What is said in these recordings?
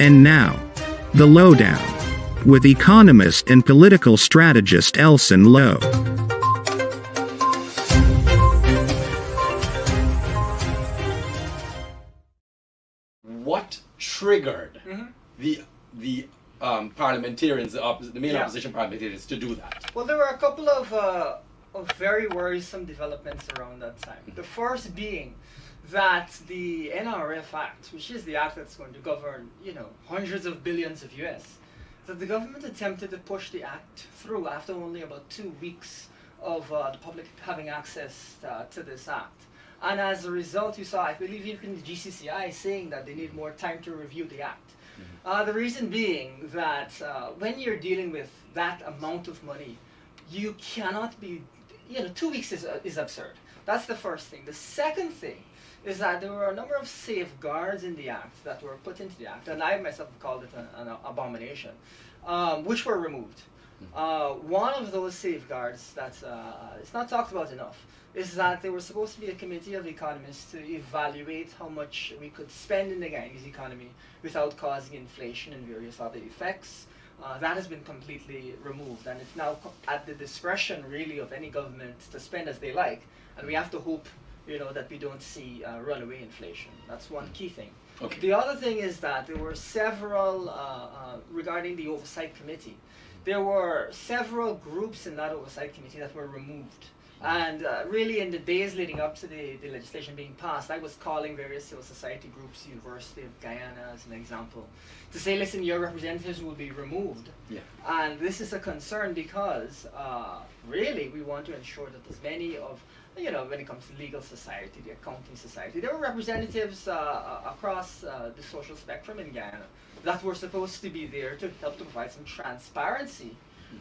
And now, the lowdown, with economist and political strategist Elson Low. What triggered the parliamentarians, the main opposition parliamentarians, to do that? Well, there were a couple of very worrisome developments around that time. The first being that the NRF Act, which is the act that's going to govern, hundreds of billions of US, that the government attempted to push the act through after only about 2 weeks of the public having access to this act. And as a result, you saw, I believe even the GCCI saying that they need more time to review the act. The reason being that when you're dealing with that amount of money, you cannot be, 2 weeks is absurd. That's the first thing. The second thing is that there were a number of safeguards in the act that were put into the act, and I myself called it an abomination, which were removed. One of those safeguards that it's not talked about enough is that there was supposed to be a committee of economists to evaluate how much we could spend in the Guyanese economy without causing inflation and various other effects. That has been completely removed, and it's now at the discretion really of any government to spend as they like, and we have to hope that we don't see runaway inflation. That's one key thing. Okay. The other thing is that there were several, regarding the Oversight Committee, there were several groups in that Oversight Committee that were removed. And really in the days leading up to the legislation being passed, I was calling various civil society groups, University of Guyana as an example, to say, listen, your representatives will be removed. Yeah. And this is a concern because really we want to ensure that as many of, when it comes to legal society, the accounting society, there were representatives across the social spectrum in Guyana that were supposed to be there to help to provide some transparency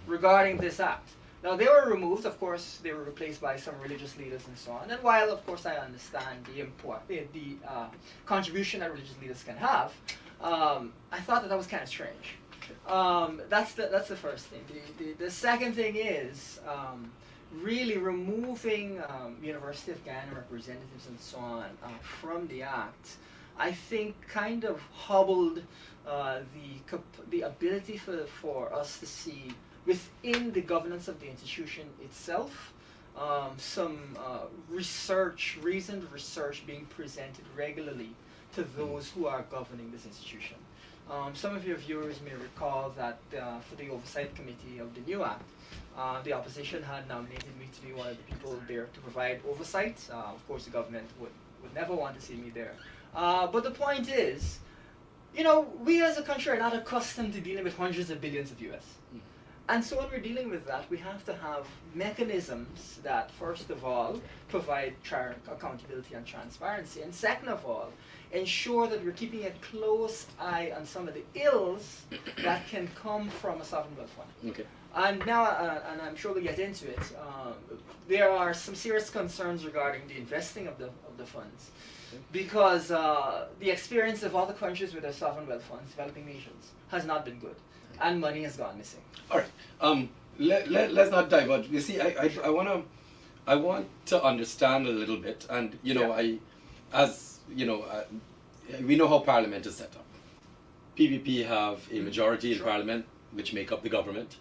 regarding this act. Now, they were removed, of course, they were replaced by some religious leaders and so on. And while, of course, I understand the contribution that religious leaders can have, I thought that was kind of strange. That's the first thing. The second thing is really removing University of Guyana representatives and so on from the act, I think kind of hobbled the ability for us to see within the governance of the institution itself, some reasoned research being presented regularly to those who are governing this institution. Some of your viewers may recall that for the Oversight Committee of the new Act, the opposition had nominated me to be one of the people there to provide oversight. Of course, the government would never want to see me there. But the point is, we as a country are not accustomed to dealing with hundreds of billions of US. And so when we're dealing with that, we have to have mechanisms that, first of all, provide accountability and transparency, and second of all, ensure that we're keeping a close eye on some of the ills that can come from a sovereign wealth fund. Okay. And now, and I'm sure we'll get into it, there are some serious concerns regarding the investing of the funds, because the experience of other countries with their sovereign wealth funds, developing nations, has not been good, and money has gone missing. All right. Let's not divulge. You see, I want to understand a little bit, and we know how Parliament is set up. PPP have a majority in Parliament, which make up the government.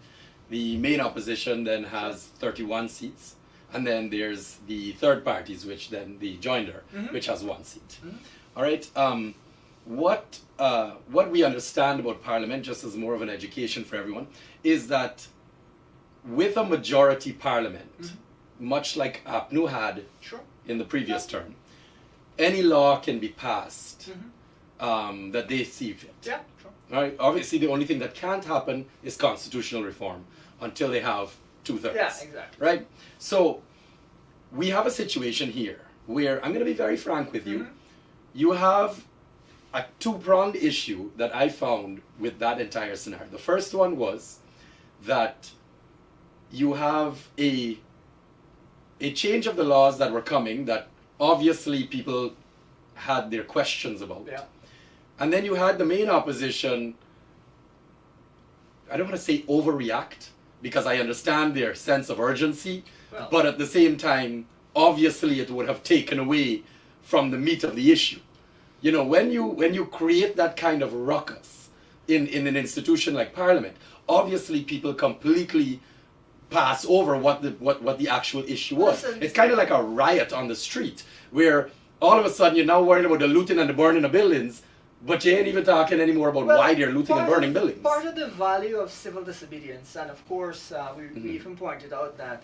The main opposition then has 31 seats, and then there's the third parties, which then the joinder, which has 1 seat. All right. What we understand about Parliament, just as more of an education for everyone, is that with a majority Parliament, much like APNU had in the previous term, any law can be passed that they see fit. Yeah, sure. All right. Obviously, the only thing that can't happen is constitutional reform until they have 2/3. Yeah, exactly. Right. So we have a situation here where I'm going to be very frank with you. You have a two-pronged issue that I found with that entire scenario. The first one was that you have a change of the laws that were coming that obviously people had their questions about. Yeah. And then you had the main opposition, I don't want to say overreact, because I understand their sense of urgency, but at the same time, obviously it would have taken away from the meat of the issue. When you create that kind of ruckus in an institution like Parliament, obviously people completely pass over what the actual issue was. Listen. It's kind of like a riot on the street where all of a sudden you're now worried about the looting and the burning of buildings, but you ain't even talking anymore about why they're looting and burning buildings. Part of the value of civil disobedience, and of course we even pointed out that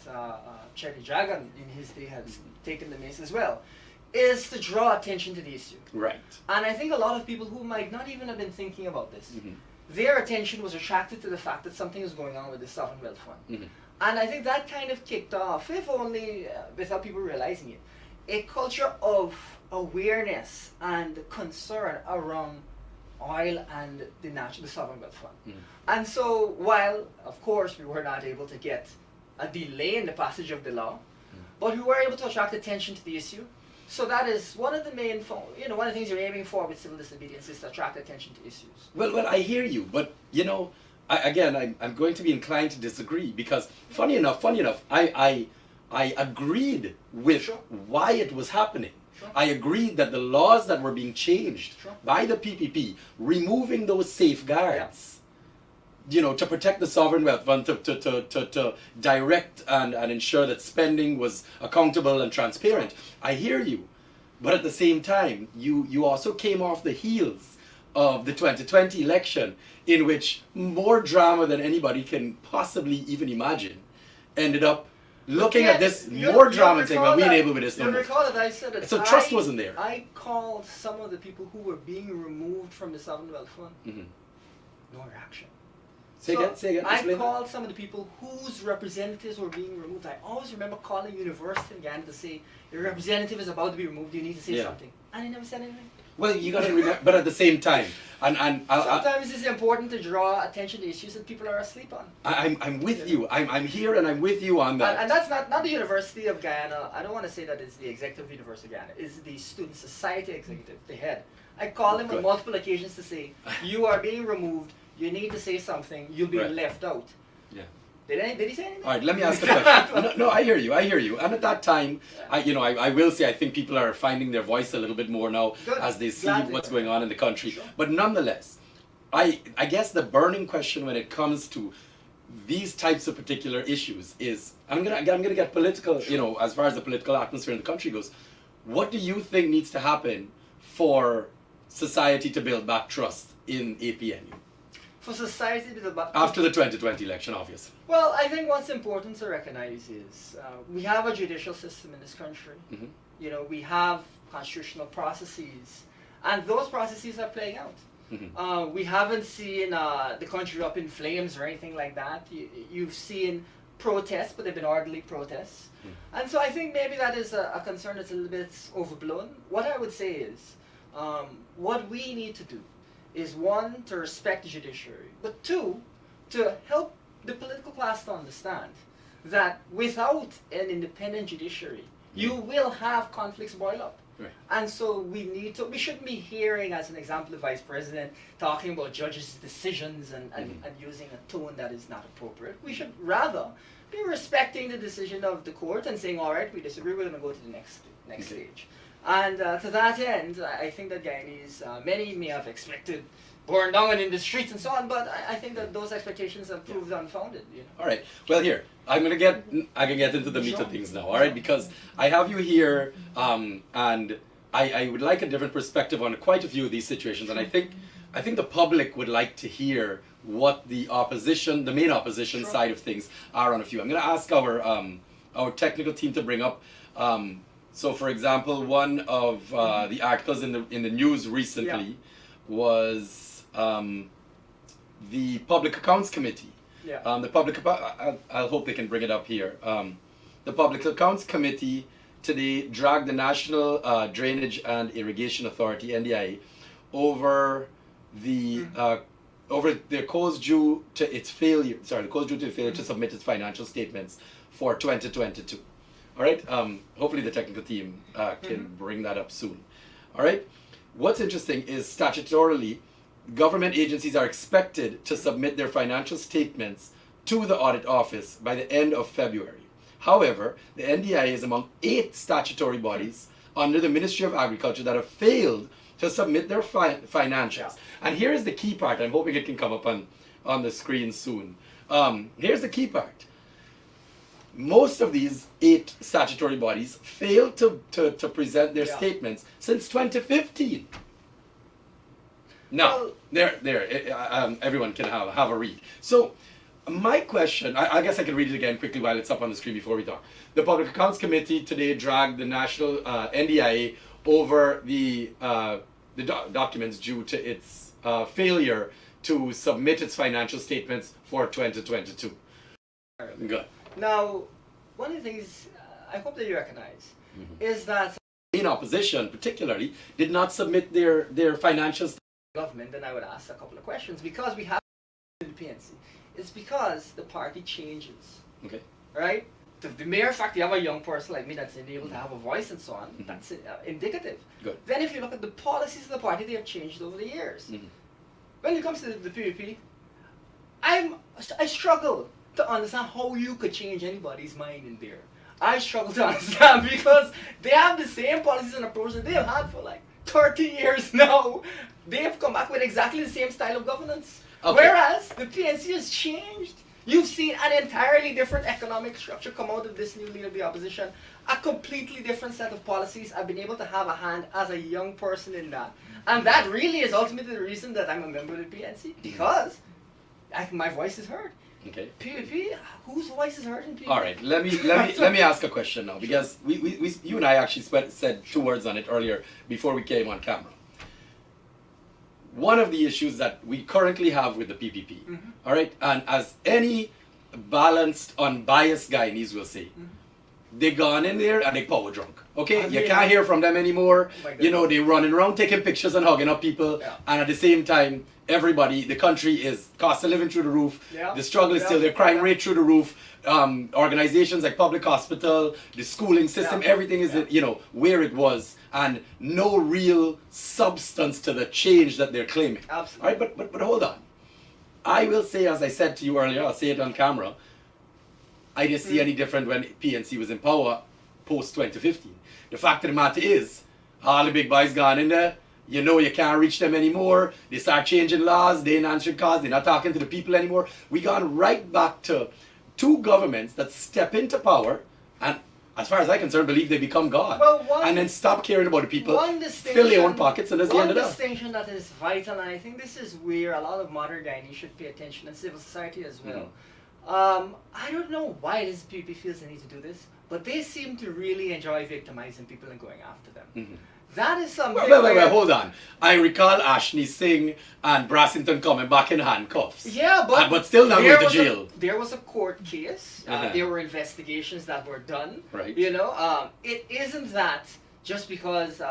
Cherry Dragon in his day has taken the mace as well, is to draw attention to the issue. Right. And I think a lot of people who might not even have been thinking about this, their attention was attracted to the fact that something is going on with the Sovereign Wealth Fund. And I think that kind of kicked off, if only without people realizing it, a culture of awareness and concern around oil and the Sovereign Wealth Fund. And so while, of course, we were not able to get a delay in the passage of the law, but we were able to attract attention to the issue. So that is one of the main, one of the things you're aiming for with civil disobedience is to attract attention to issues. Well, I hear you, but I'm going to be inclined to disagree because funny enough, I agreed with why it was happening. I agreed that the laws that were being changed by the PPP, removing those safeguards, to protect the sovereign wealth fund, to direct and ensure that spending was accountable and transparent. I hear you, but at the same time, you also came off the heels of the 2020 election, in which more drama than anybody can possibly even imagine ended up looking at this more drama and saying, well, we ain't able with this no more. You recall that I said that so trust wasn't there. I called some of the people who were being removed from the Sovereign Wealth Fund. No reaction. Say again. I called some of the people whose representatives were being removed. I always remember calling University in Ghana to say, your representative is about to be removed, you need to say something. And they never said anything. Well, you got to remember, but at the same time, sometimes it's important to draw attention to issues that people are asleep on. I'm with you. I'm here and I'm with you on that. And that's not the University of Guyana. I don't want to say that it's the Executive University of Guyana. It's the Student Society Executive, the head. I called him on multiple occasions to say, you are being removed. You need to say something. You'll be left out. Yeah. Did he say anything? All right, let me ask a question. No, I hear you. And at that time, I will say I think people are finding their voice a little bit more now as they see what's going on in the country. Sure. But nonetheless, I guess the burning question when it comes to these types of particular issues is, I'm gonna get political, as far as the political atmosphere in the country goes. What do you think needs to happen for society to build back trust in APNU? For society to build back after the 2020 election, obviously. Well, I think what's important to recognize is we have a judicial system in this country. We have constitutional processes, and those processes are playing out. We haven't seen the country up in flames or anything like that. You've seen protests, but they've been orderly protests. And so I think maybe that is a concern that's a little bit overblown. What I would say is, what we need to do is, one, to respect the judiciary, but two, to help the political class to understand that without an independent judiciary, you will have conflicts boil up. Right. And so we shouldn't be hearing, as an example, the Vice President talking about judges' decisions and using a tone that is not appropriate. We should rather be respecting the decision of the court and saying, all right, we disagree, we're going to go to the next stage. And to that end, I think that Guyanese, many may have expected burn down in the streets and so on, but I think that those expectations have proved unfounded. All right. Well, here I can get into the meat of things now. All right, because I have you here, and I would like a different perspective on quite a few of these situations, and I think the public would like to hear what the main opposition side of things are on a few. I'm going to ask our technical team to bring up. So, for example, one of the articles in the news recently was the Public Accounts Committee. I hope they can bring it up here. The Public Accounts Committee today dragged the National Drainage and Irrigation Authority (NDIA) over the cause due to its failure. The cause due to failure to submit its financial statements for 2022. All right. Hopefully the technical team can bring that up soon. All right. What's interesting is statutorily, government agencies are expected to submit their financial statements to the audit office by the end of February. However, the NDIA is among 8 statutory bodies under the Ministry of Agriculture that have failed to submit their financials. Yeah. And here is the key part. I'm hoping it can come up on the screen soon. Here's the key part. Most of these 8 statutory bodies failed to present their Yeah. statements since 2015. Now, everyone can have a read. So, my question, I guess I can read it again quickly while it's up on the screen before we talk. The Public Accounts Committee today dragged the National NDIA over the documents due to its failure to submit its financial statements for 2022. Good. Now, one of the things I hope that you recognize is that In opposition, particularly, did not submit their financials. government, then I would ask a couple of questions because we have the PNC. It's because the party changes, Okay. right? The mere fact you have a young person like me that's able to have a voice and so on, that's indicative. Good. Then if you look at the policies of the party, they have changed over the years. When it comes to the PVP, I struggle to understand how you could change anybody's mind in there. I struggle to understand because they have the same policies and approach that they have had for like 30 years now. They have come back with exactly the same style of governance. Okay. Whereas the PNC has changed. You've seen an entirely different economic structure come out of this new leader of the opposition. A completely different set of policies. I've been able to have a hand as a young person in that. And that really is ultimately the reason that I'm a member of the PNC. Because my voice is heard. Okay. PVP, whose voice is heard in PVP? All right. Let me ask a question now, because you and I actually said 2 words on it earlier before we came on camera. One of the issues that we currently have with the PPP, all right, and as any balanced, unbiased Guyanese will say, they gone in there and they power drunk. Okay, you can't hear from them anymore. You know, they running around taking pictures and hugging up people, and at the same time, everybody, the country is cost of living through the roof. The struggle is still there, crime rate through the roof. Organizations like public hospital, the schooling system, everything is where it was, and no real substance to the change that they're claiming. Absolutely. All right, but hold on. I will say, as I said to you earlier, I'll say it on camera. I didn't see any different when PNC was in power post 2015. The fact of the matter is, all the big boys gone in there. You know you can't reach them anymore. They start changing laws. They ain't answering calls. They're not talking to the people anymore. We gone right back to 2 governments that step into power and, as far as I'm concerned, believe they become God. And then stop caring about the people, fill their own pockets, and that's the end of that. One distinction that is vital, and I think this is where a lot of modern Guyanese should pay attention, and civil society as well. I don't know why it is PPP feels the need to do this, but they seem to really enjoy victimizing people and going after them. That is something. Wait, hold on. I recall Ashney Singh and Brassington coming back in handcuffs. Yeah, but still not going to jail. There was a court case. There were investigations that were done. Right. You know, it isn't that just because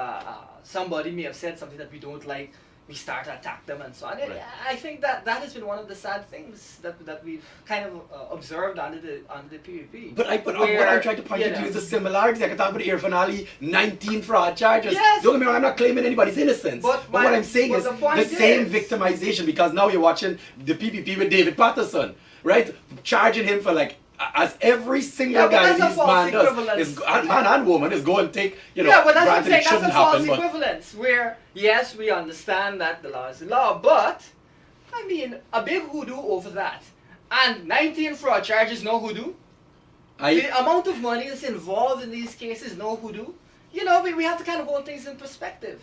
somebody may have said something that we don't like, we start to attack them and so on. Right. I think that has been one of the sad things that we've kind of observed under the PVP. But what I'm trying to point to is the similarities. I can talk about Irfan Ali, 19 fraud charges. Yes. Don't get me wrong, I'm not claiming anybody's innocence. But what I'm saying is the same victimization, because now you're watching the PPP with David Patterson, right? Charging him for as every single guy these man does, is man and woman is going to take, but that's what I'm saying. it shouldn't That's a false happen. equivalence. Where yes, we understand that the law is the law, but I mean a big hoodoo over that, and 19 fraud charges, no hoodoo. The amount of money that's involved in these cases, no hoodoo. We have to kind of hold things in perspective.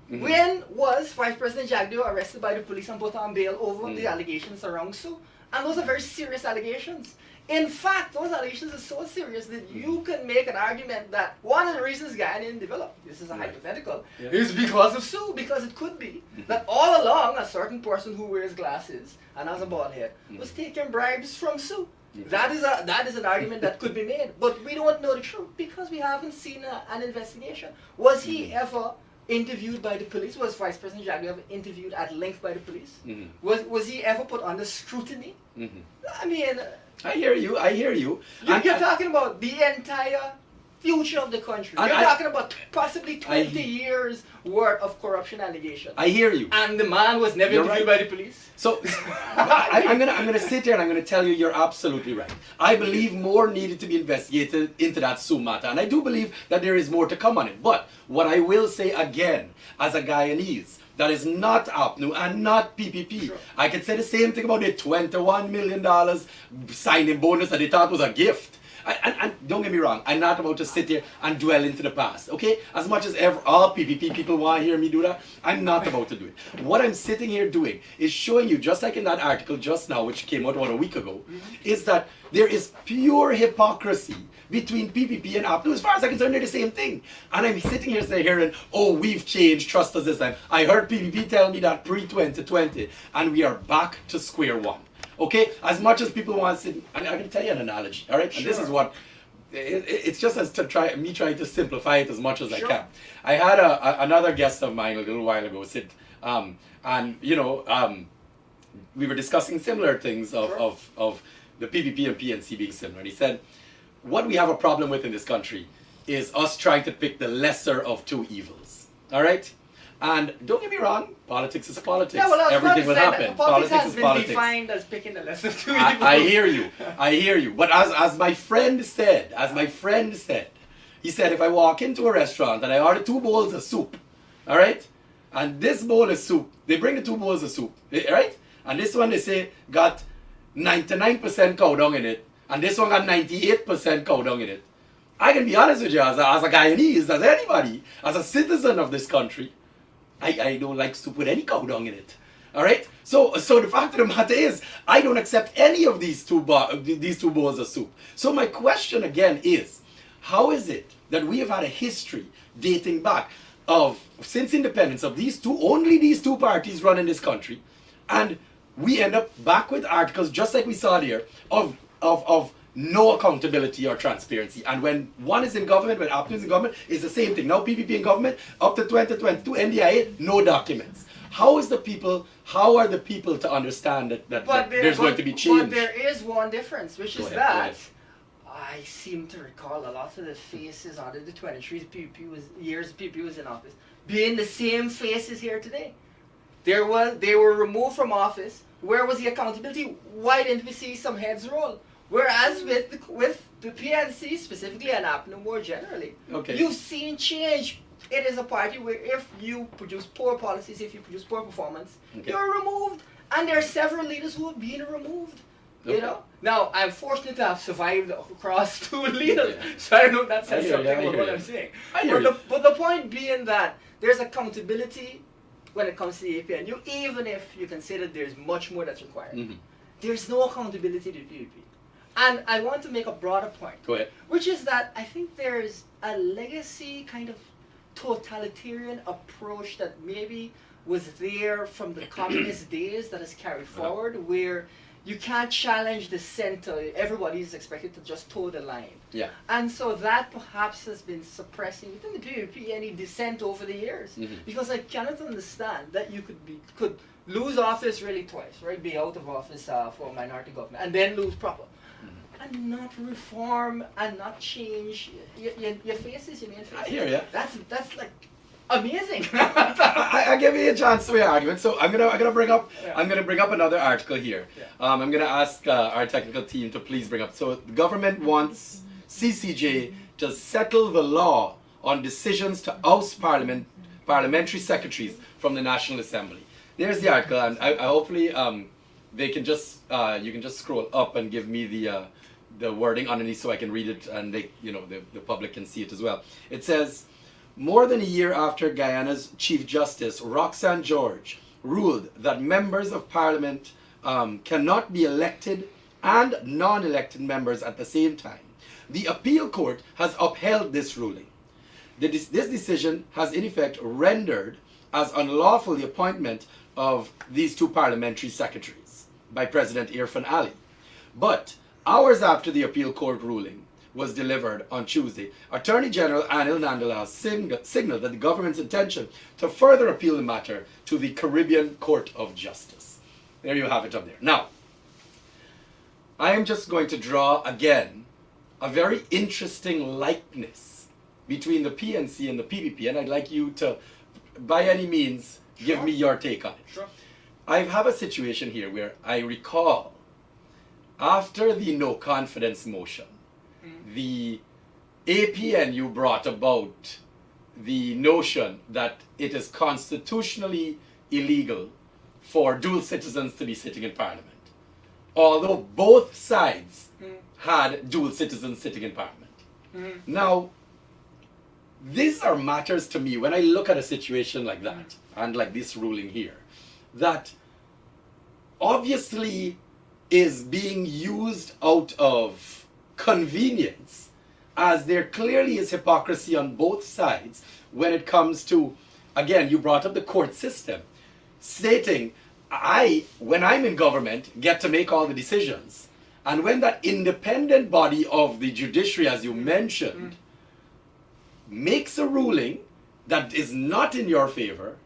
When was Vice President Jagdeo arrested by the police and put on bail over the allegations around Sue? And those are very serious allegations. In fact, those allegations are so serious that you can make an argument that one of the reasons Guyana developed, this is a hypothetical, is because of Sue, because it could be that all along a certain person who wears glasses and has a bald head was taking bribes from Sue. That is an argument that could be made, but we don't know the truth because we haven't seen an investigation. Was he ever interviewed by the police? Was Vice President Jagdeo ever interviewed at length by the police? Was he ever put under scrutiny? I mean, I hear you. You're talking about the entire future of the country. And You're talking about possibly 20 years worth of corruption allegations. I hear you. And the man was never You're interviewed right. by the police. So I'm gonna sit here and I'm gonna tell you you're absolutely right. I believe more needed to be investigated into that Sue matter, and I do believe that there is more to come on it. But what I will say again, as a Guyanese, that is not APNU and not PPP. Sure. I could say the same thing about the $21 million signing bonus that they thought was a gift. And don't get me wrong, I'm not about to sit here and dwell into the past, okay? As much as all PPP people want to hear me do that, I'm not about to do it. What I'm sitting here doing is showing you, just like in that article just now, which came out about a week ago, is that there is pure hypocrisy between PPP and APNU. As far as I'm concerned, they're the same thing. And I'm sitting here hearing, oh, we've changed, trust us this time. I heard PPP tell me that pre-2020, and we are back to square one. Okay, as much as people want to, I can tell you an analogy, all right? Sure. And this is what, it's just as to trying to simplify it as much as Sure. I can. I had another guest of mine a little while ago sit, and we were discussing similar things of the PPP and PNC being similar. And he said, what we have a problem with in this country is us trying to pick the lesser of two evils, all right? And don't get me wrong, politics is politics. Yeah, well, I was about Everything to will say that happen. Politics has is been politics. defined as picking the lesser of two evils. I hear you. I hear you. But as my friend said, he said, if I walk into a restaurant and I order 2 bowls of soup, all right? And this bowl of soup, they bring the 2 bowls of soup, all right? And this one they say got 99% cow dung in it, and this one got 98% cow dung in it. I can be honest with you, as a Guyanese, as anybody, as a citizen of this country, I don't like soup with any cow dung in it. All right. So the fact of the matter is, I don't accept any of these two bowls of soup. So my question again is, how is it that we have had a history dating back of since independence of only these two parties running this country, and we end up back with articles just like we saw there of no accountability or transparency. And when one is in government, when APNU is in government, it's the same thing. Now PPP in government, up to 2022, NDIA, no documents. How are the people to understand that there's going to be change? But there is one difference, which is that I seem to recall a lot of the faces under the 23 years PPP was in office being the same faces here today. They were removed from office. Where was the accountability? Why didn't we see some heads roll? Whereas with the PNC specifically and APNU more generally, you've seen change. It is a party where if you produce poor policies, if you produce poor performance, you're removed. And there are several leaders who have been removed. You know? Now, I'm fortunate to have survived across 2 leaders, so I don't know if that says something about what I'm saying. But the point being that there's accountability when it comes to the APNU, even if you consider there's much more that's required. There's no accountability to PPP. And I want to make a broader point, which is that I think there's a legacy kind of totalitarian approach that maybe was there from the communist days that has carried forward, where you can't challenge the center. Everybody is expected to just toe the line. Yeah. And so that perhaps has been suppressing within the PPP any dissent over the years. Because I cannot understand that you could lose office really twice, right? Be out of office for a minority government and then lose proper. And not reform and not change your faces, your main faces. I hear ya. That's like amazing. I give you a chance to your argument. So I'm gonna bring up another article here. I'm gonna ask our technical team to please bring up. So the government wants CCJ to settle the law on decisions to oust parliamentary secretaries from the National Assembly. There's the article, and I hopefully they can just you can just scroll up and give me the wording underneath so I can read it, and the public can see it as well. It says, more than a year after Guyana's Chief Justice Roxanne George ruled that members of Parliament cannot be elected and non-elected members at the same time, the appeal court has upheld this ruling. This decision has in effect rendered as unlawful the appointment of these 2 parliamentary secretaries by President Irfan Ali. But hours after the appeal court ruling was delivered on Tuesday, Attorney General Anil Nandalal signaled that the government's intention to further appeal the matter to the Caribbean Court of Justice. There you have it up there. Now, I am just going to draw again a very interesting likeness between the PNC and the PPP, and I'd like you to, by any means, give me your take on it. Sure. I have a situation here where I recall, after the no confidence motion, the APNU brought about the notion that it is constitutionally illegal for dual citizens to be sitting in Parliament, although both sides had dual citizens sitting in Parliament. Now, these are matters to me when I look at a situation like that, and like this ruling here, that obviously is being used out of convenience, as there clearly is hypocrisy on both sides when it comes to, again, you brought up the court system, stating, when I'm in government, get to make all the decisions. And when that independent body of the judiciary, as you mentioned, makes a ruling that is not in your favor,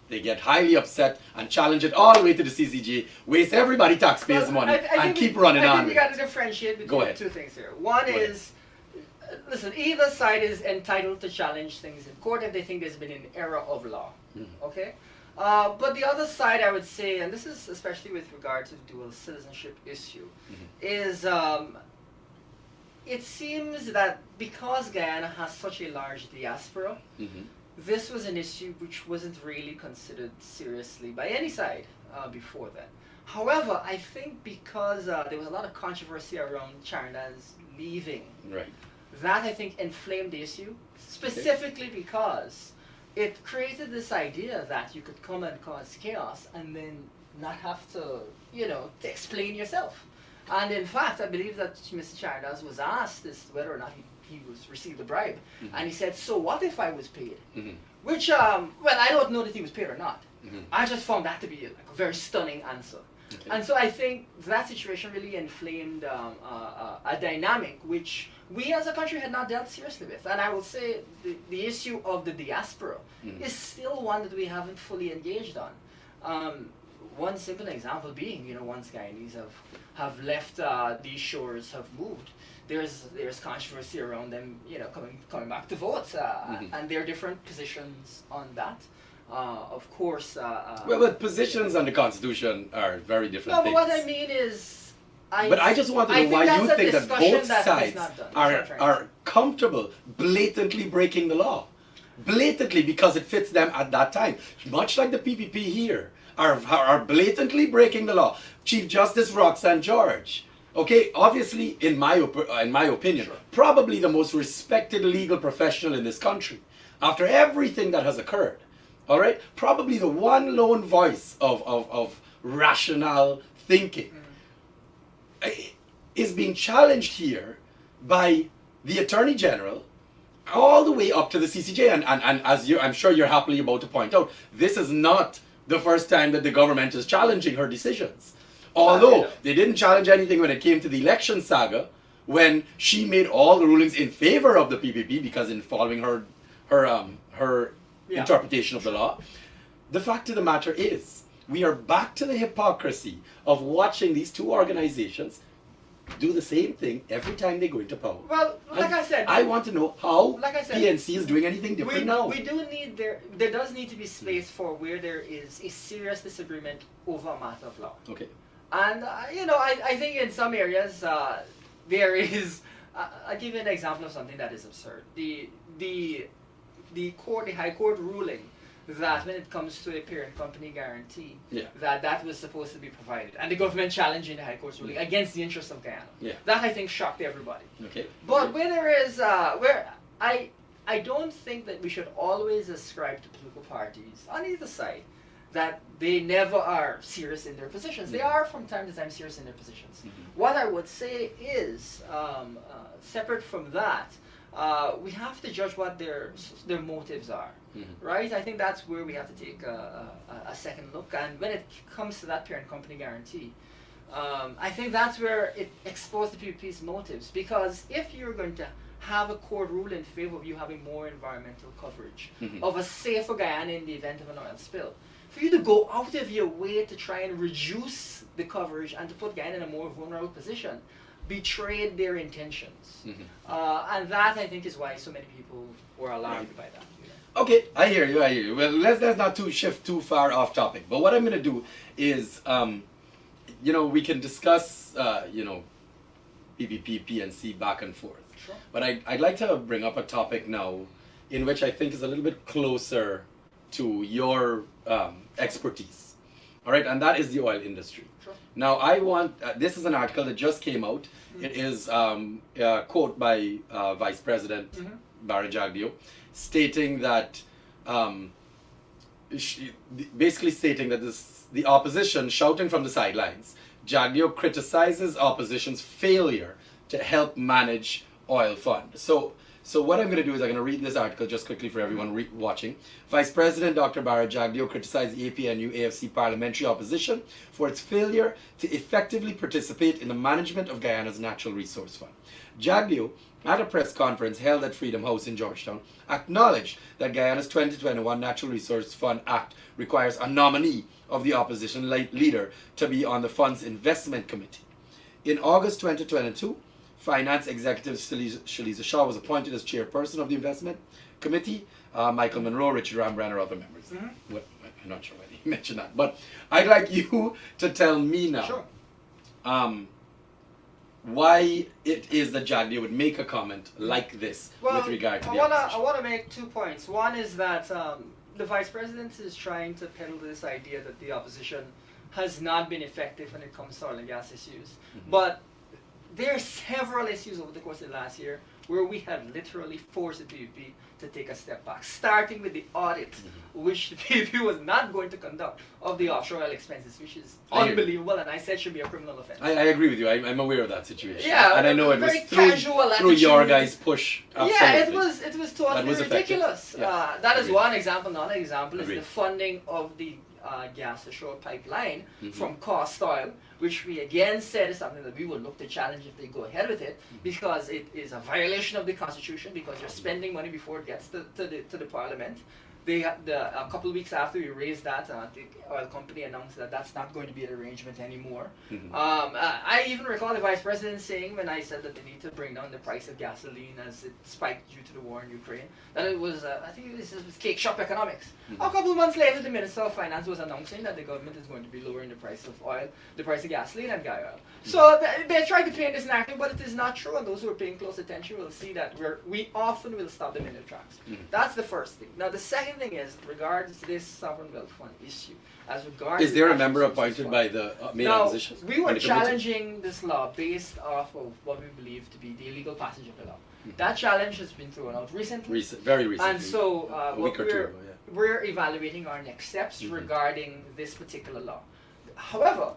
they get highly upset and challenge it all the way to the CCJ, waste everybody taxpayers' money, and keep running on. I think we got to differentiate between two things here. One is, listen, either side is entitled to challenge things in court if they think there's been an error of law. Okay? But the other side, I would say, and this is especially with regard to the dual citizenship issue, is it seems that because Guyana has such a large diaspora, this was an issue which wasn't really considered seriously by any side before then. However, I think because there was a lot of controversy around Charanda's leaving, that I think inflamed the issue, specifically because it created this idea that you could come and cause chaos and then not have to, to explain yourself. And in fact, I believe that Mr. Charandas was asked as to whether or not he received a bribe. And he said, so what if I was paid? Which, well, I don't know that he was paid or not. I just found that to be like a very stunning answer. And so I think that situation really inflamed a dynamic which we as a country had not dealt seriously with. And I will say the issue of the diaspora is still one that we haven't fully engaged on. One simple example being, once Guyanese have left these shores, have moved, there's controversy around them, coming back to vote, and there are different positions on that. Of course. Well, but positions on the Constitution are very different things. No, but what I mean is, I just want to know why you think that both sides are comfortable blatantly breaking the law, blatantly because it fits them at that time, much like the PPP here. Are blatantly breaking the law. Chief Justice Roxanne George, okay, obviously, in my opinion, probably the most respected legal professional in this country, after everything that has occurred, all right, probably the one lone voice of rational thinking, is being challenged here by the Attorney General, all the way up to the CCJ, and as I'm sure you're happily about to point out, this is not the first time that the government is challenging her decisions. Although they didn't challenge anything when it came to the election saga, when she made all the rulings in favor of the PPP because in following her interpretation of the law. The fact of the matter is, we are back to the hypocrisy of watching these two organizations do the same thing every time they go into power. Well, like I said, I want to know how PNC is doing anything different now. We do need there does need to be space for where there is a serious disagreement over a matter of law. Okay. And I think in some areas there is. I'll give you an example of something that is absurd. The High Court ruling that when it comes to a parent company guarantee, that was supposed to be provided, and the government challenging the High Court's ruling against the interests of Guyana. That I think shocked everybody. Okay. But where there is, where I don't think that we should always ascribe to political parties on either side that they never are serious in their positions. They are from time to time serious in their positions. What I would say is, separate from that, we have to judge what their motives are, right? I think that's where we have to take a second look. And when it comes to that parent company guarantee, I think that's where it exposed the PPP's motives. Because if you're going to have a court rule in favor of you having more environmental coverage of a safer Guyana in the event of an oil spill, for you to go out of your way to try and reduce the coverage and to put Guyana in a more vulnerable position, betrayed their intentions. Mhm. And that, I think, is why so many people were alarmed by that. You know. Okay, I hear you. I hear you. Well, let's not shift too far off topic. But what I'm going to do is, we can discuss, PPP, PNC back and forth. Sure. But I'd like to bring up a topic now, in which I think is a little bit closer to your expertise. All right, and that is the oil industry. Sure. Now, I want this is an article that just came out. Mm-hmm. It is a quote by Vice President Barry Jagdeo, stating that basically stating that the opposition shouting from the sidelines. Jagdeo criticizes opposition's failure to help manage oil fund. So what I'm going to do is I'm going to read this article just quickly for everyone watching. Vice President Dr. Barra Jagdeo criticized the APNU AFC parliamentary opposition for its failure to effectively participate in the management of Guyana's Natural Resource Fund. Jagdeo, at a press conference held at Freedom House in Georgetown, acknowledged that Guyana's 2021 Natural Resource Fund Act requires a nominee of the opposition leader to be on the fund's investment committee. In August 2022, Finance Executive Shaliza Shaw was appointed as chairperson of the investment committee. Michael Monroe, Richard Rambran are other members. Mm-hmm. I'm not sure whether he mentioned that, but I'd like you to tell me now. Sure. Why it is that Jagdeo would make a comment like this with regard to the opposition. I want to make 2 points. One is that the Vice President is trying to peddle this idea that the opposition has not been effective when it comes to oil and gas issues. Mm-hmm. But there are several issues over the course of the last year where we have literally forced the PPP to take a step back, starting with the audit, which the PPP was not going to conduct of the offshore oil expenses, which is unbelievable, and I said should be a criminal offense. I agree with you. I'm aware of that situation. Yeah, and I know it was through your guys' push. Absolutely. Yeah, it was totally ridiculous. Yeah. That is one example. Another example is Agreed. the funding of the gas ashore pipeline from Cost Oil, which we again said is something that we will look to challenge if they go ahead with it, because it is a violation of the Constitution, because you're spending money before it gets to the Parliament. A couple of weeks after we raised that, the oil company announced that that's not going to be an arrangement anymore. I even recall the Vice President saying, when I said that they need to bring down the price of gasoline as it spiked due to the war in Ukraine, that it was, I think it was cake shop economics. A couple of months later, the Minister of Finance was announcing that the government is going to be lowering the price of oil, the price of gasoline and guy oil. So they tried to paint this narrative, but it is not true, and those who are paying close attention will see that we often will stop them in their tracks. That's the first thing. Now, the second thing is, regards to this sovereign wealth fund issue, as regards is there a member appointed by the main opposition? We were challenging this law based off of what we believe to be the illegal passage of the law. That challenge has been thrown out recently. Very recently. And so a week or two ago, we're evaluating our next steps regarding this particular law. However,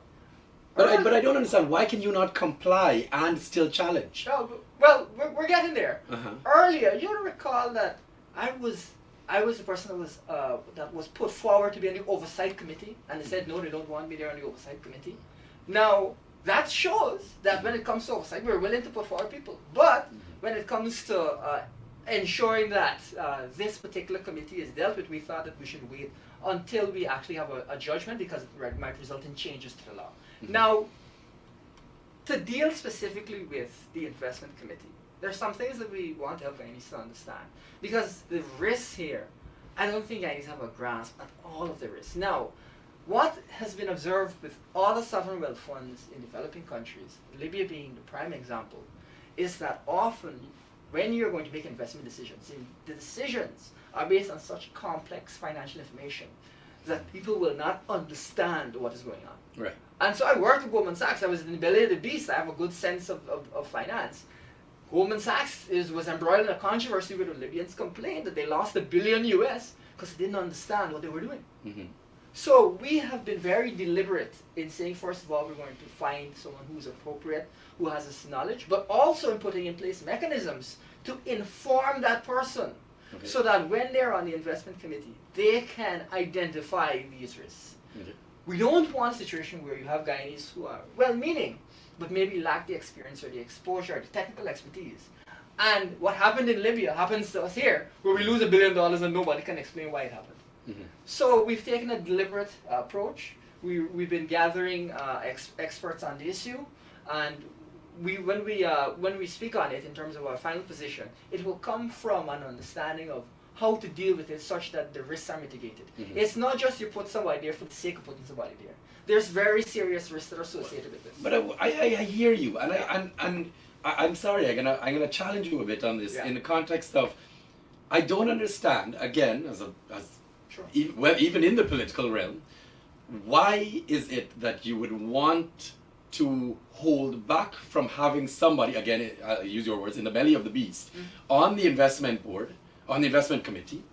but I don't understand, why can you not comply and still challenge? Well, we're getting there. Earlier, you'll recall that I was the person that was put forward to be on the oversight committee, and they said no, they don't want me there on the oversight committee. Now, that shows that when it comes to oversight, we're willing to put forward people. But when it comes to ensuring that this particular committee is dealt with, we thought that we should wait until we actually have a judgment, because it might result in changes to the law. Now, to deal specifically with the investment committee, there's some things that we want to help Guyanese to understand, because the risks here, I don't think Guyanese have a grasp at all of the risks. Now, what has been observed with all the sovereign wealth funds in developing countries, Libya being the prime example, is that often when you're going to make investment decisions, the decisions are based on such complex financial information that people will not understand what is going on. Right. And so I worked with Goldman Sachs. I was in the belly of the beast. I have a good sense of finance. Goldman Sachs was embroiled in a controversy where the Libyans complained that they lost $1 billion US because they didn't understand what they were doing. So we have been very deliberate in saying, first of all, we're going to find someone who's appropriate, who has this knowledge, but also in putting in place mechanisms to inform that person, so that when they're on the investment committee, they can identify these risks. We don't want a situation where you have Guyanese who are well-meaning, but maybe lack the experience or the exposure or the technical expertise. And what happened in Libya happens to us here, where we lose $1 billion and nobody can explain why it happened. So we've taken a deliberate approach. We've been gathering experts on the issue, and when we speak on it in terms of our final position, it will come from an understanding of how to deal with it such that the risks are mitigated. Mm-hmm. It's not just you put somebody there for the sake of putting somebody there. There's very serious risks that are associated with this. But I hear you, and I'm sorry, I'm gonna challenge you a bit on this in the context of I don't understand again as Sure. even in the political realm, why is it that you would want to hold back from having somebody, again, I'll use your words, in the belly of the beast, on the investment board, on the investment committee,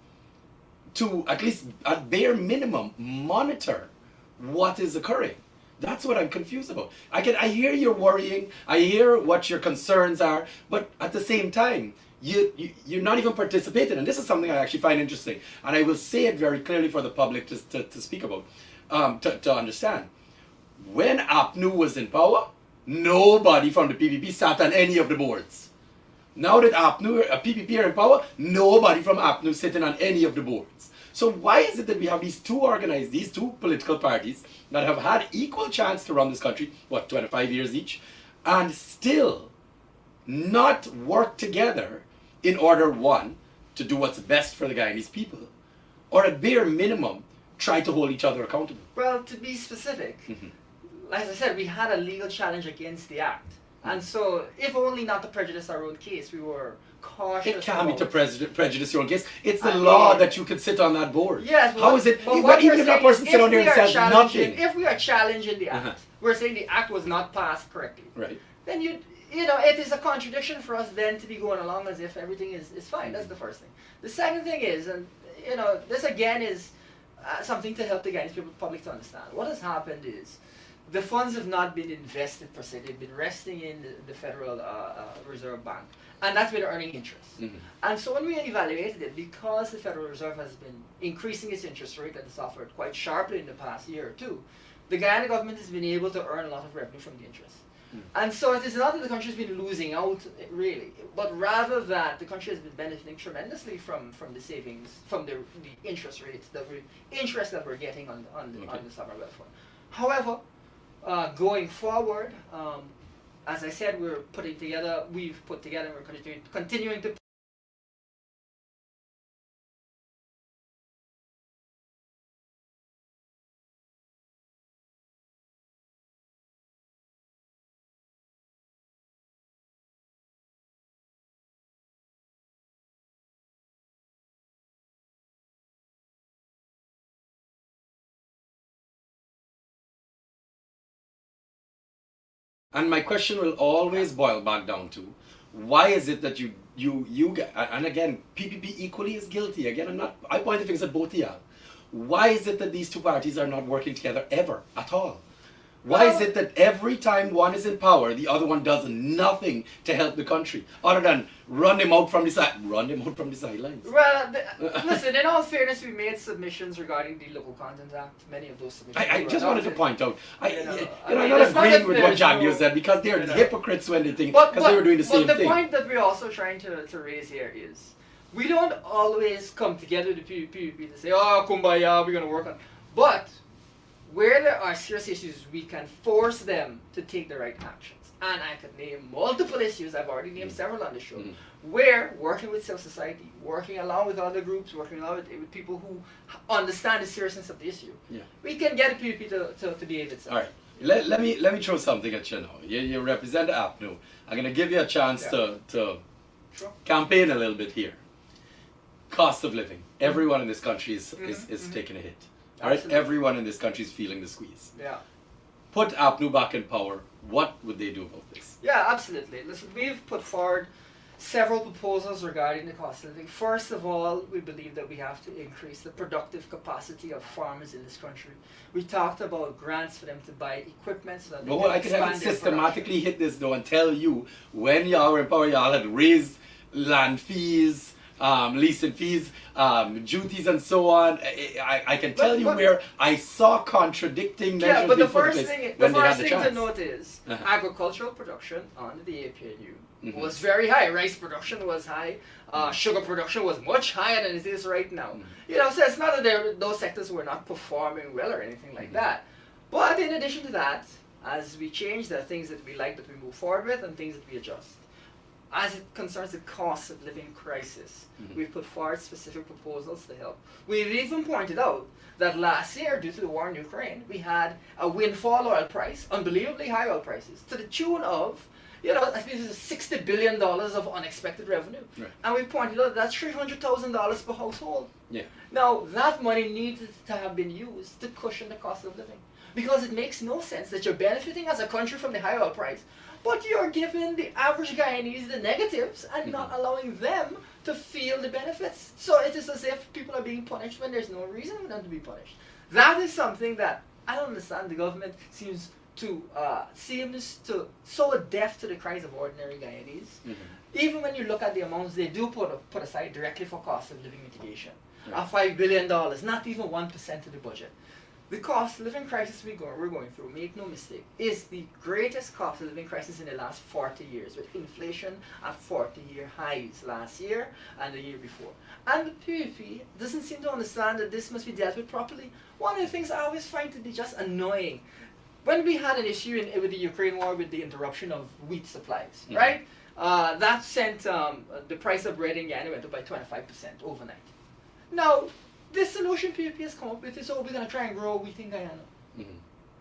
to at least at bare minimum monitor what is occurring? That's what I'm confused about. I hear you're worrying, I hear what your concerns are, but at the same time, you're not even participating, and this is something I actually find interesting, and I will say it very clearly for the public to speak about, to understand. When APNU was in power, nobody from the PPP sat on any of the boards. Now that PPP are in power, nobody from APNU sitting on any of the boards. So why is it that we have these two political parties that have had equal chance to run this country, 25 years each, and still not work together in order, one, to do what's best for the Guyanese people, or at bare minimum, try to hold each other accountable? Well, to be specific, as I said, we had a legal challenge against the act. And so, if only not to prejudice our own case, we were cautious. It can't be to about- prejudice your own case. It's the law that you can sit on that board. Yes, How is it? but what Even we're if that saying person is sit on there if and we are says challenging- nothing. If we are challenging the act, we're saying the act was not passed correctly. Right. Then it is a contradiction for us then to be going along as if everything is fine. That's the first thing. The second thing is, and this again is something to help the Guyanese public to understand. What has happened is, the funds have not been invested per se. They've been resting in the Federal Reserve Bank, and that's been earning interest. And so when we evaluated it, because the Federal Reserve has been increasing its interest rate and it's offered quite sharply in the past year or two, the Guyana government has been able to earn a lot of revenue from the interest. And so it is not that the country has been losing out, really, but rather that the country has been benefiting tremendously from the savings, from the interest rates, the interest that we're getting on the sovereign wealth fund. However, going forward, as I said, we've put together, and we're continuing to. And my question will always boil back down to, why is it that you and again, PPP equally is guilty. Again, I point the fingers at both of y'all. Why is it that these two parties are not working together ever, at all? Why is it that every time one is in power, the other one does nothing to help the country, other than run them out from the sidelines? Well, listen, in all fairness, we made submissions regarding the Local Content Act. Many of those submissions I just wanted to point out, I'm mean, not it's not agreeing that with what there's Jagdio no- said, because they're hypocrites when they think, But because they were doing the same the thing. point that we're also trying to raise here is, we don't always come together to PPP to say, oh, kumbaya, we're going to work on. But where there are serious issues, we can force them to take the right actions. And I could name multiple issues, I've already named several on the show, where working with civil society, working along with other groups, working along with people who understand the seriousness of the issue, we can get a PPP to behave itself. All right, let me throw something at you now. You represent the APNU. I'm going to give you a chance to campaign a little bit here. Cost of living. Everyone in this country is taking a hit. All right, everyone in this country is feeling the squeeze. Yeah. Put APNU back in power. What would they do about this? Yeah, absolutely. Listen, we've put forward several proposals regarding the cost of living. First of all, we believe that we have to increase the productive capacity of farmers in this country. We talked about grants for them to buy equipment so that they Well, can I could have expand their systematically hit this though and tell you when y'all were in power, y'all had raised land fees, leasing fees, duties and so on. I can tell you where I saw contradicting measures. Yeah, but the being put in first place thing, when the they had first the thing to chance. note is agricultural production under the APNU was very high. Rice production was high. Sugar production was much higher than it is right now. So it's not that those sectors were not performing well or anything like that. But in addition to that, As we change, there are things that we like that we move forward with and things that we adjust. As it concerns the cost of living crisis, we've put forward specific proposals to help. We've even pointed out that last year, due to the war in Ukraine, we had a windfall oil price, unbelievably high oil prices, to the tune of, I think this is $60 billion of unexpected revenue. Right. And we pointed out that's $300,000 per household. Yeah. Now, that money needed to have been used to cushion the cost of living. Because it makes no sense that you're benefiting as a country from the high oil price, but you're giving the average Guyanese the negatives and not allowing them to feel the benefits. So it is as if people are being punished when there's no reason for them to be punished. That is something that I don't understand. The government seems to so deaf to the cries of ordinary Guyanese. Even when you look at the amounts they do put aside directly for cost of living mitigation, $5 billion, not even 1% of the budget. The cost of living crisis we're going through, make no mistake, is the greatest cost of living crisis in the last 40 years, with inflation at 40-year highs last year and the year before. And the PPP doesn't seem to understand that this must be dealt with properly. One of the things I always find to be just annoying, when we had an issue with the Ukraine war with the interruption of wheat supplies, right? That sent the price of bread in Guyana went up by 25% overnight. Now, this solution PPP has come up with is, we're going to try and grow wheat in Guyana.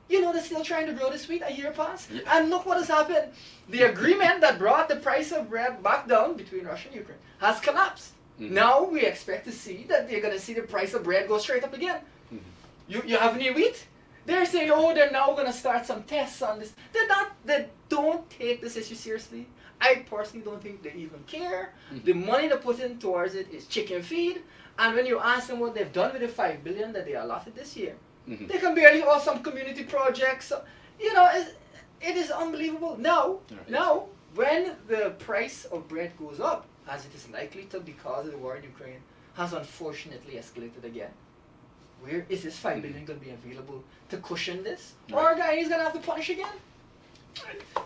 They're still trying to grow this wheat a year past. Yeah. And look what has happened. The agreement that brought the price of bread back down between Russia and Ukraine has collapsed. Now we expect to see that they're going to see the price of bread go straight up again. You have any wheat? They're saying, they're now going to start some tests on this. They don't take this issue seriously. I personally don't think they even care. The money they put in towards it is chicken feed. And when you ask them what they've done with the $5 billion that they allotted this year, they can barely hold some community projects. It is unbelievable. Now, when the price of bread goes up, as it is likely to because of the war in Ukraine, has unfortunately escalated again. Where is this $5 billion going to be available to cushion this? Or are guys going to have to punish again?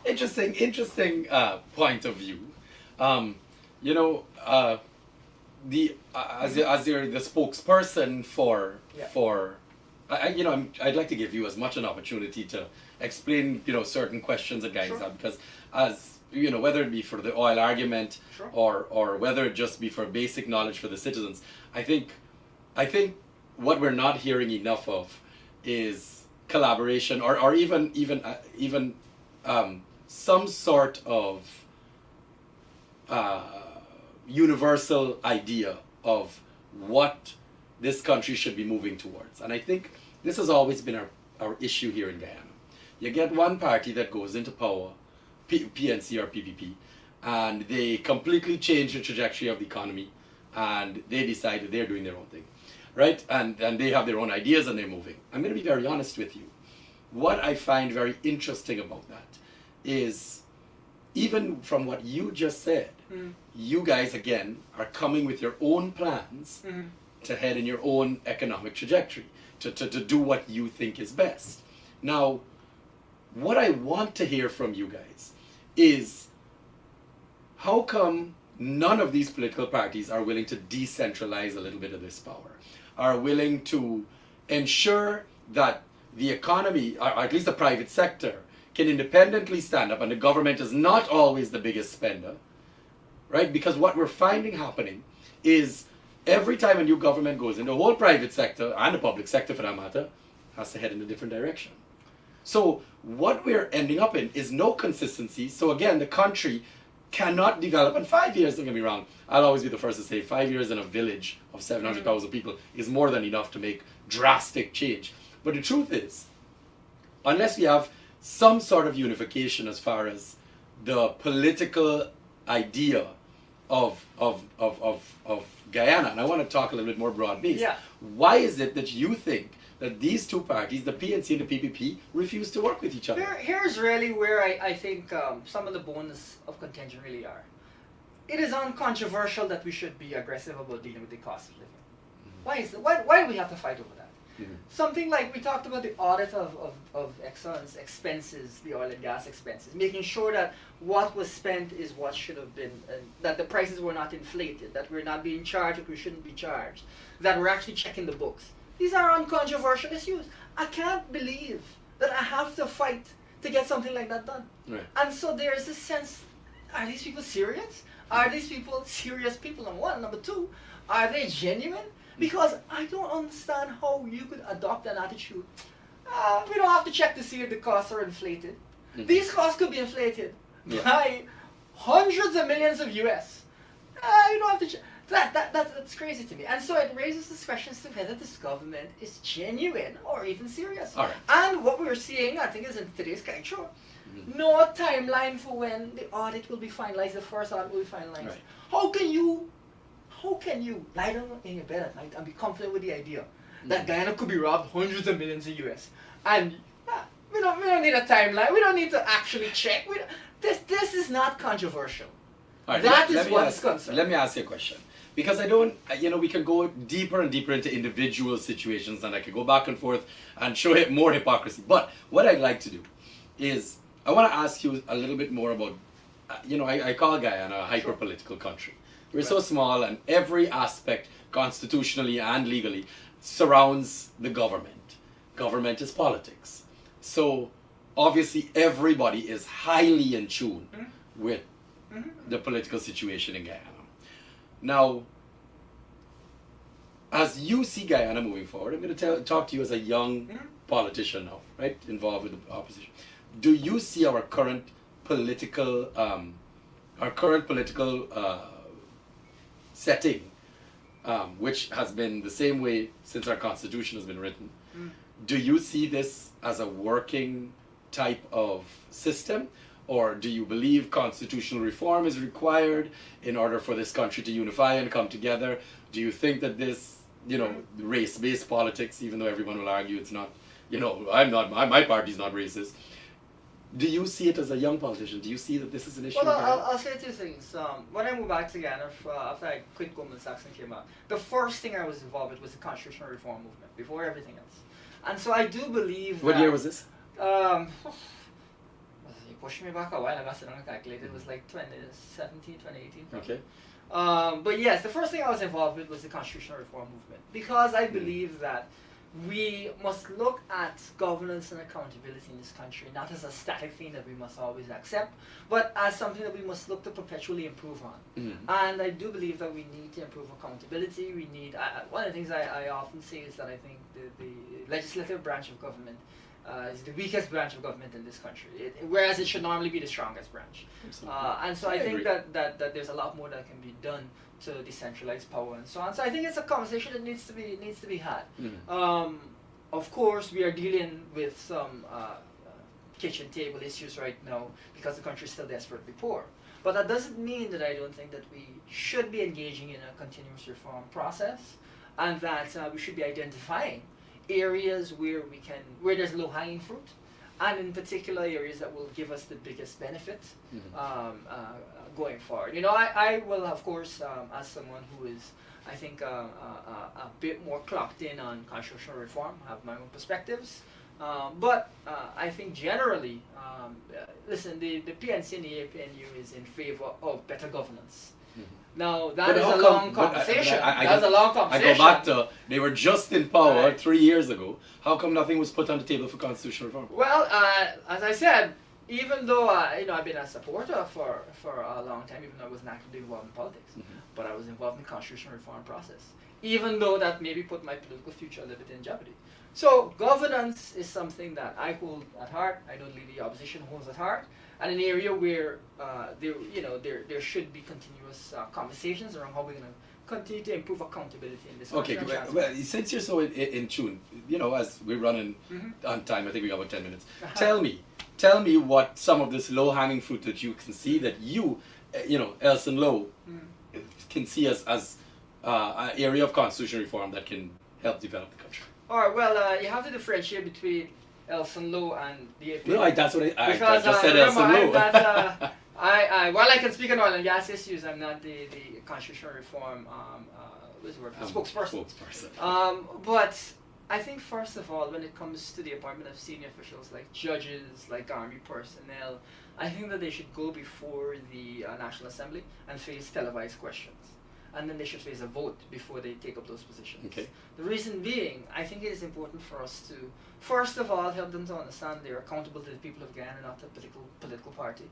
Interesting point of view. As you're the spokesperson I'd like to give you as much an opportunity to explain certain questions that guys have, because whether it be for the oil argument or whether it just be for basic knowledge for the citizens, I think what we're not hearing enough of is collaboration or even some sort of universal idea of what this country should be moving towards. And I think this has always been our issue here in Guyana. You get one party that goes into power, PNC or PPP, and they completely change the trajectory of the economy, and they decide that they're doing their own thing, right? And they have their own ideas and they're moving. I'm going to be very honest with you. What I find very interesting about that is, even from what you just said, you guys again are coming with your own plans to head in your own economic trajectory, to do what you think is best. Now, what I want to hear from you guys is, how come none of these political parties are willing to decentralize a little bit of this power, are willing to ensure that the economy, or at least the private sector, can independently stand up and the government is not always the biggest spender, right? Because what we're finding happening is, every time a new government goes in, the whole private sector, and the public sector for that matter, has to head in a different direction. So what we're ending up in is no consistency. So again, the country cannot develop in 5 years. Don't get me wrong, I'll always be the first to say 5 years in a village of 700,000 people is more than enough to make drastic change. But the truth is, unless we have some sort of unification as far as the political idea of Guyana, and I want to talk a little bit more broad-based. Why is it that you think that these two parties, the PNC and the PPP, refuse to work with each other? Here's really where I think some of the bones of contention really are. It is uncontroversial that we should be aggressive about dealing with the cost of living. Why do we have to fight over that? Something like we talked about, the audit of Exxon's expenses, the oil and gas expenses, making sure that what was spent is what should have been, that the prices were not inflated, that we're not being charged what we shouldn't be charged, that we're actually checking the books. These are uncontroversial issues. I can't believe that I have to fight to get something like that done. Right. And so there is this sense, are these people serious? Are these people serious people, number one? Number two, are they genuine? Because I don't understand how you could adopt an attitude. We don't have to check to see if the costs are inflated. Mhm. These costs could be inflated Yeah. by hundreds of millions of US. You don't have to check. That's crazy to me. And so it raises this question as to whether this government is genuine or even serious. All right. And what we're seeing, I think, is in today's control. Mhm. No timeline for when the audit will be finalized, the first audit will be finalized. Right. How can you lie down in your bed at night and be confident with the idea that Mhm. Guyana could be robbed hundreds of millions of US? And we don't need a timeline. We don't need to actually check. This is not controversial. All right, That let is me what ask- is concerned. Let me ask you a question. Because I don't, we can go deeper and deeper into individual situations, and I could go back and forth and show it more hypocrisy. But what I'd like to do is, I want to ask you a little bit more about, I call Guyana a hyper-political country. We're so small, and every aspect, constitutionally and legally, surrounds the government. Government is politics. So, obviously, everybody is highly in tune with the political situation in Guyana. Now, as you see Guyana moving forward, I'm going to talk to you as a young politician now, right, involved with the opposition. Do you see our current political setting, which has been the same way since our constitution has been written? Do you see this as a working type of system? Or do you believe constitutional reform is required in order for this country to unify and come together? Do you think that this, race-based politics, even though everyone will argue it's not, my party's not racist. Do you see it as a young politician? Do you see that this is an issue? Well, I'll say two things. When I moved back to Ghana after I quit Goldman Sachs and came out, the first thing I was involved with was the constitutional reform movement, before everything else. And so I do believe What that... year was this? You pushed me back a while, I got it on a calculator. It was like 2017, 2018. Okay. But yes, the first thing I was involved with was the constitutional reform movement, because I believe that we must look at governance and accountability in this country not as a static thing that we must always accept, but as something that we must look to perpetually improve on. And I do believe that we need to improve accountability. We need, one of the things I often say is that I think the legislative branch of government is the weakest branch of government in this country, whereas it should normally be the strongest branch. And so I think that there's a lot more that can be done to decentralize power and so on. So I think it's a conversation that needs to be had. Of course, we are dealing with some kitchen table issues right now because the country is still desperately poor. But that doesn't mean that I don't think that we should be engaging in a continuous reform process, and that we should be identifying areas where there's low-hanging fruit, and in particular areas that will give us the biggest benefit going forward. I will, of course, as someone who is, I think, a bit more clocked in on constitutional reform, have my own perspectives. But I think generally, listen, the PNC and the APNU is in favor of better governance. Now, that is a long conversation. That's a long conversation. I go back to, they were just in power 3 years ago. How come nothing was put on the table for constitutional reform? Well, as I said, even though I've been a supporter for a long time, even though I wasn't actively involved in politics, but I was involved in the constitutional reform process, even though that maybe put my political future a little bit in jeopardy. So governance is something that I hold at heart. I know the opposition holds at heart, and an area where there should be continuous conversations around how we're going to continue to improve accountability in this country. Okay, well, since you're so in tune, as we're running on time, I think we got about 10 minutes. Tell me what some of this low-hanging fruit that you can see that you, Elson Low, can see as an area of constitutional reform that can help develop the country. All right. Well, you have to differentiate between Elson Low and the APNU. No, that's what I just said. Remember, Elson Low. While I can speak on oil and gas issues, I'm not the constitutional reform spokesperson. But I think first of all, when it comes to the appointment of senior officials like judges, like army personnel, I think that they should go before the National Assembly and face televised questions. and then they should face a vote before they take up those positions. Okay. The reason being, I think it is important for us to, first of all, help them to understand they're accountable to the people of Guyana, not to a political party.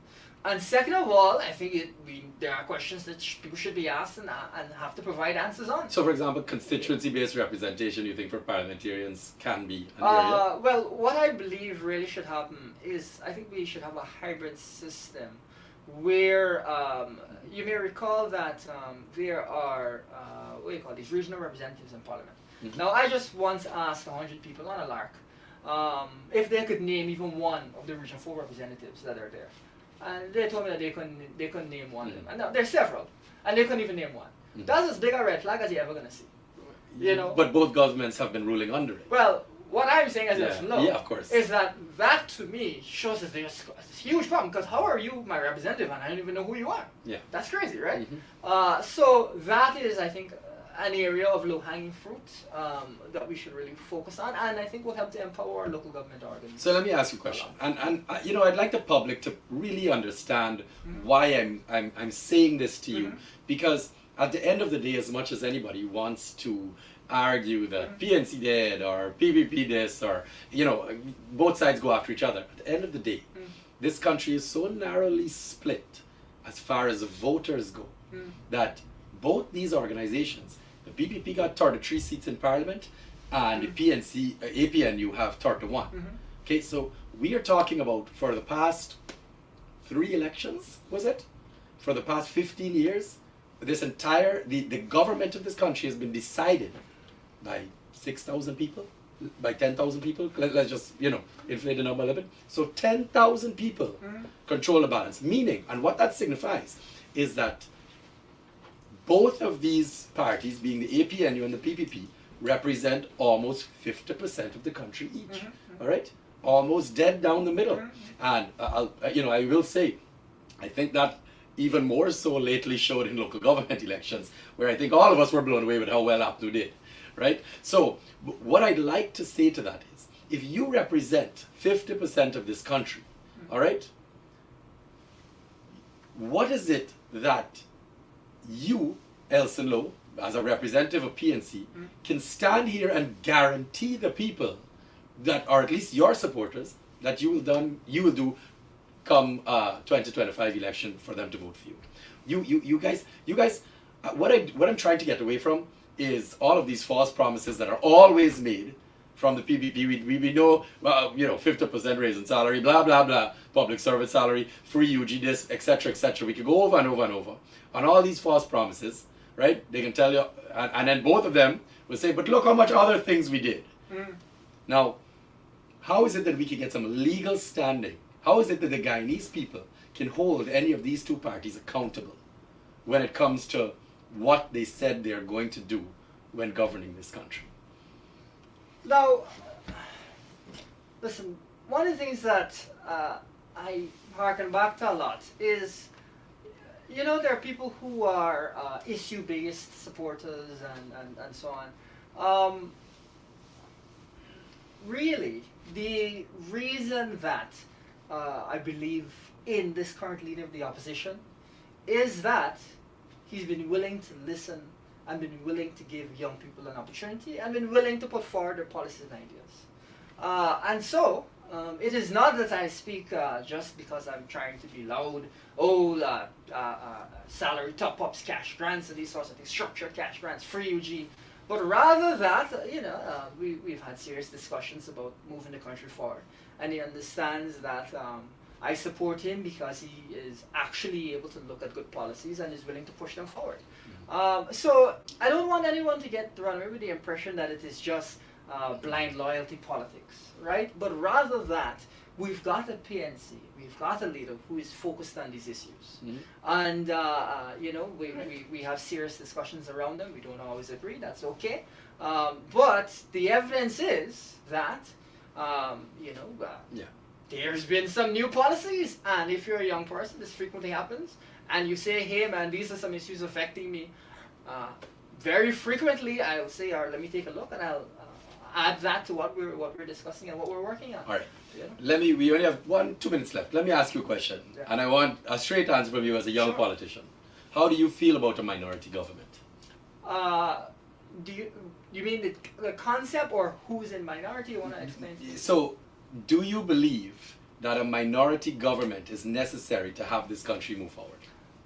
And second of all, I think there are questions that people should be asked and have to provide answers on. So, for example, constituency-based representation, you think, for parliamentarians can be an area? Well, what I believe really should happen is, I think we should have a hybrid system where you may recall that there are, what do you call these, regional representatives in Parliament. Mm-hmm. Now, I just once asked 100 people on a lark if they could name even one of the Region 4 representatives that are there. And they told me that they couldn't name one of them. And now, there's several, and they couldn't even name one. Mm-hmm. That's as big a red flag as you're ever going to see. You know? But both governments have been ruling under it. Well, what I'm saying as Yeah. Elson, Yeah, of course. is that to me shows that there's a huge problem, because how are you my representative and I don't even know who you are? Yeah. That's crazy, right? Mm-hmm. So that is, I think, an area of low-hanging fruit that we should really focus on, and I think will help to empower our local government organs. So let me ask you a question, and you know, I'd like the public to really understand why I'm saying this to you, because at the end of the day, as much as anybody wants to argue that PNC did or PPP this, or you know, both sides go after each other, at the end of the day, this country is so narrowly split as far as the voters go that both these organizations, the PPP got 33 seats in Parliament, and the PNC, APNU have 31. Okay, so we are talking about, for the past 3 elections, was it? For the past 15 years, this entire, the government of this country has been decided by 6,000 people, by 10,000 people. Let's just, you know, inflate the number a little bit. So 10,000 people control the balance. Meaning, and what that signifies is that both of these parties, being the APNU and the PPP, represent almost 50% of the country each. All right, almost dead down the middle. And I will say, I think that even more so lately showed in local government elections, where I think all of us were blown away with how well APNU did. Right. So what I'd like to say to that is, if you represent 50% of this country, all right, what is it that you, Elson Low, as a representative of PNC, can stand here and guarantee the people that, or at least your supporters, that you will do come 2025 election for them to vote for you? You guys, what I'm trying to get away from is all of these false promises that are always made from the PPP. We know, 50% raise in salary, blah, blah, blah, public service salary, free UG this, etc., etc. We could go over and over and over on all these false promises, right? They can tell you, and then both of them will say, but look how much other things we did. Now, how is it that we can get some legal standing? How is it that the Guyanese people can hold any of these two parties accountable when it comes to what they said they're going to do when governing this country? Now, listen, one of the things that I harken back to a lot is, there are people who are issue-based supporters and so on. Really, the reason that I believe in this current leader of the opposition is that he's been willing to listen and been willing to give young people an opportunity and been willing to put forward their policies and ideas. And so, it is not that I speak just because I'm trying to be loud, salary top-ups, cash grants, and these sorts of things, structured cash grants, free UG, but rather that, we've had serious discussions about moving the country forward. And he understands that I support him because he is actually able to look at good policies and is willing to push them forward. So I don't want anyone to run away with the impression that it is just blind loyalty politics, right? But rather that we've got a PNC, we've got a leader who is focused on these issues. And, we have serious discussions around them. We don't always agree, that's okay. But the evidence is that, there's been some new policies. And if you're a young person, this frequently happens. And you say, hey man, these are some issues affecting me. Very frequently, I'll say, let me take a look, and I'll add that to what we're discussing and what we're working on. All right. We only have 2 minutes left. Let me ask you a question. Yeah. And I want a straight answer from you as a young politician. How do you feel about a minority government? Do you mean the concept or who's in minority? You want to explain? So, do you believe that a minority government is necessary to have this country move forward?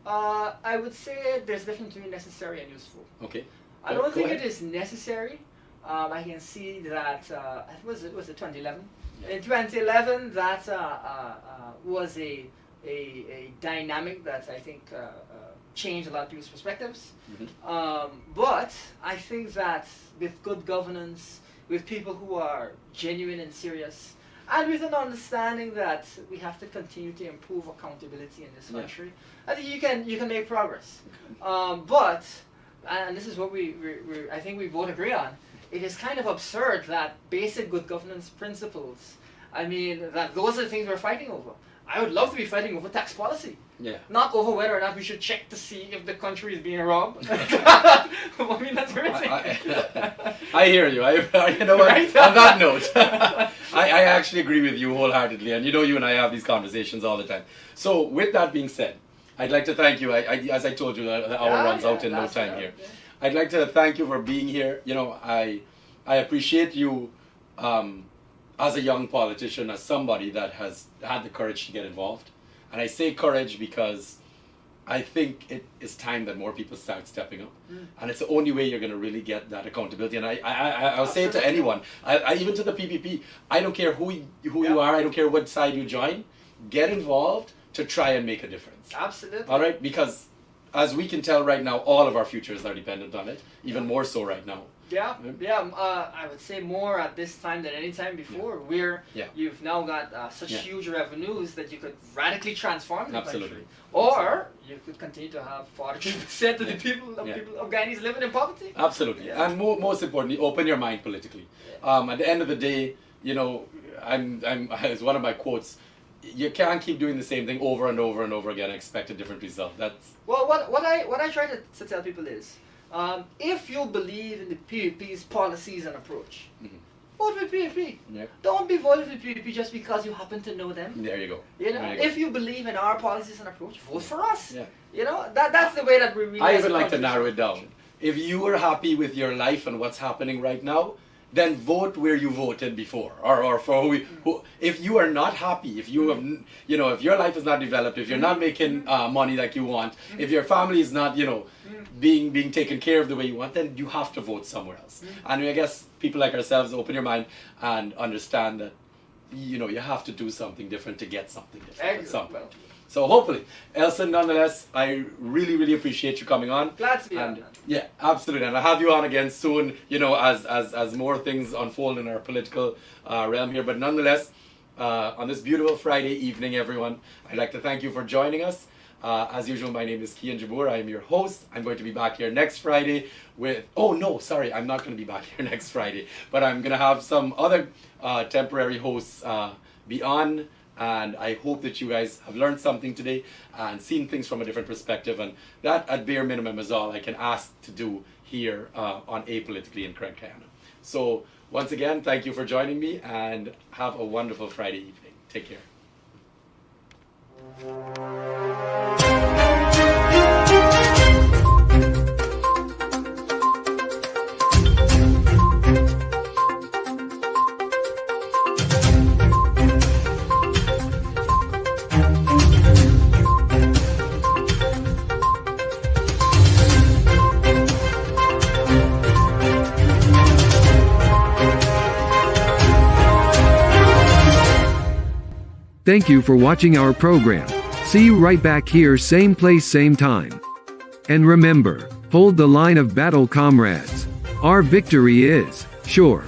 I would say there's a difference between necessary and useful. Okay. I don't think ahead. it is necessary. I can see that was it 2011. Yeah. In 2011, that was a dynamic that I think changed a lot of people's perspectives. But I think that with good governance, with people who are genuine and serious, and with an understanding that we have to continue to improve accountability in this country, I think you can make progress. But, and this is what I think we both agree on, it is kind of absurd that basic good governance principles, I mean, that those are the things we're fighting over. I would love to be fighting over tax policy. Yeah. Not over whether or not we should check to see if the country is being robbed. I mean, that's crazy. I hear you. You know what? Right? On that note, I actually agree with you wholeheartedly. And you and I have these conversations all the time. So with that being said, I'd like to thank you. As I told you, the hour runs out in no time here. Yeah. I'd like to thank you for being here. I appreciate you as a young politician, as somebody that has had the courage to get involved. And I say courage because I think it is time that more people start stepping up. And it's the only way you're going to really get that accountability. And I'll say it to anyone, even to the PPP, I don't care who you are, I don't care what side you join, get involved to try and make a difference. Absolutely. All right? Because as we can tell right now, all of our futures are dependent on it, even more so right now. I would say more at this time than any time before. You've now got such huge revenues that you could radically transform the country, or you could continue to have 43% of the people of Guyanese living in poverty. Absolutely, and most importantly, open your mind politically. At the end of the day, I'm as one of my quotes. You can't keep doing the same thing over and over and over again and expect a different result. That's what I try to tell people is. If you believe in the PPP's policies and approach, vote with PPP. Don't be voting with PPP just because you happen to know them. There you go. If you believe in our policies and approach, vote for us. That's the way that we really. I even like to narrow it down. If you are happy with your life and what's happening right now, then vote where you voted before, or for who. If you are not happy, if you have, if your life is not developed, if you're not making money like you want, if your family is not, being taken care of the way you want, then you have to vote somewhere else. And I guess people like ourselves open your mind and understand that, you have to do something different to get something different at some point. So hopefully, Elson, nonetheless, I really, really appreciate you coming on. Glad to be on. Yeah, absolutely. And I'll have you on again soon, as more things unfold in our political realm here. But nonetheless, on this beautiful Friday evening, everyone, I'd like to thank you for joining us. As usual, my name is Kian Jabour. I am your host. I'm going to be back here next Friday with... Oh, no, sorry. I'm not going to be back here next Friday. But I'm going to have some other temporary hosts be on. And I hope that you guys have learned something today and seen things from a different perspective. And that, at bare minimum, is all I can ask to do here on Apolitically in Craig Guyana. So, once again, thank you for joining me and have a wonderful Friday evening. Take care. Thank you for watching our program. See you right back here, same place, same time. And remember, hold the line of battle, comrades. Our victory is sure.